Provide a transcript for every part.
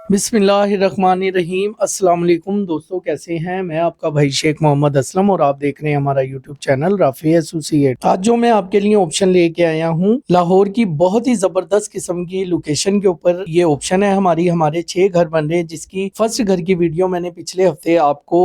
बिस्मिल्लाहिर्रहमानिर्रहीम। अस्सलाम वालेकुम दोस्तों, कैसे हैं? मैं आपका भाई शेख मोहम्मद असलम और आप देख रहे हैं हमारा यूट्यूब चैनल राफी एसोसिएट। आज जो मैं आपके लिए ऑप्शन लेके आया हूँ, लाहौर की बहुत ही जबरदस्त किस्म की लोकेशन के ऊपर ये ऑप्शन है। हमारे 6 घर बन रहे हैं, जिसकी फर्स्ट घर की वीडियो मैंने पिछले हफ्ते आपको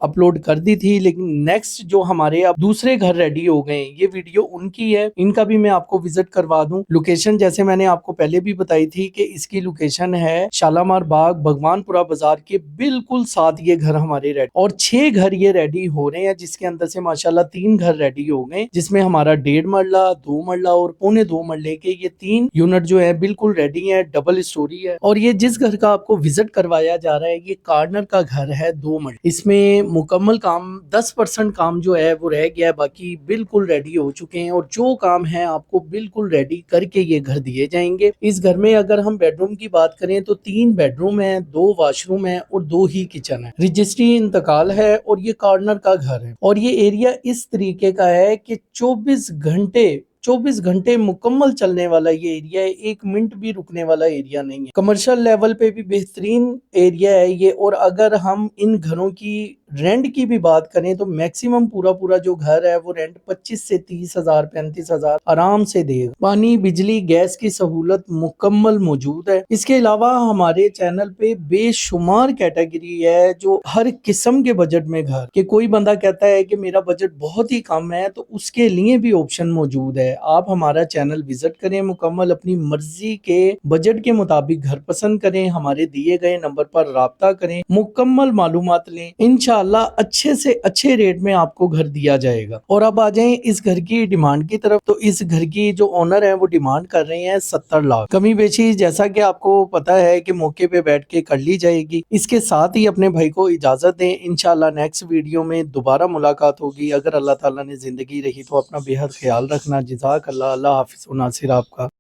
अपलोड कर दी थी, लेकिन नेक्स्ट जो हमारे अब दूसरे घर रेडी हो गए, ये वीडियो उनकी है। इनका भी मैं आपको विजिट करवा दूं। लोकेशन जैसे मैंने आपको पहले भी बताई थी कि इसकी लोकेशन है शालामार बाग भगवानपुरा बाजार के बिल्कुल साथ ये घर हमारे रेडी, और 6 घर ये रेडी हो रहे हैं, जिसके अंदर से माशाल्लाह 3 घर रेडी हो गए, जिसमें हमारा 1.5 मरला, 2 मरला और पौने 2 मरले के ये 3 यूनिट जो है बिल्कुल रेडी है, डबल स्टोरी है। और ये जिस घर का आपको विजिट करवाया जा रहा है, ये कार्नर का घर है 2 मरले। इसमें मुकम्मल काम 10% काम जो है वो रह गया है, बाकी बिल्कुल रेडी हो चुके हैं, और जो काम है आपको बिल्कुल रेडी करके ये घर दिए जाएंगे। इस घर में अगर हम बेडरूम की बात करें तो 3 बेडरूम है, 2 वॉशरूम है और 2 ही किचन है। रजिस्ट्री इंतकाल है और ये कॉर्नर का घर है, और ये एरिया इस तरीके का है कि 24 घंटे मुकम्मल चलने वाला ये एरिया है, 1 मिनट भी रुकने वाला एरिया नहीं है। कमर्शियल लेवल पे भी बेहतरीन एरिया है ये। और अगर हम इन घरों की रेंट की भी बात करें तो मैक्सिमम पूरा जो घर है वो रेंट 25 से 30 हजार 35 हजार आराम से देगा। पानी बिजली गैस की सहूलत मुकम्मल मौजूद है। इसके अलावा हमारे चैनल पे बेशुमार कैटेगरी है जो हर किस्म के बजट में घर के, कोई बंदा कहता है कि मेरा बजट बहुत ही कम है, तो उसके लिए भी ऑप्शन मौजूद है। आप हमारा चैनल विजिट करें, मुकम्मल अपनी मर्जी के बजट के मुताबिक घर पसंद करें, हमारे दिए गए नंबर पर राब्ता करें, मुकम्मल मालूमात लें, इंशाअल्लाह अच्छे से अच्छे रेट में आपको घर दिया जाएगा। और अब आ जाएं इस घर की डिमांड की तरफ। तो इस घर की जो ओनर है वो डिमांड कर रहे हैं 70 लाख। कमी बेशी जैसा कि आपको पता है कि मौके पे बैठ के कर ली जाएगी। इसके साथ ही अपने भाई को इजाजत दें, इंशाअल्लाह नेक्स्ट वीडियो में दोबारा मुलाकात होगी। अगर अल्लाह ताला ने जिंदगी रही तो अपना बेहद ख्याल रखना। जज़ाक अल्लाह। अल्लाह हाफिज़। नासिर आपका।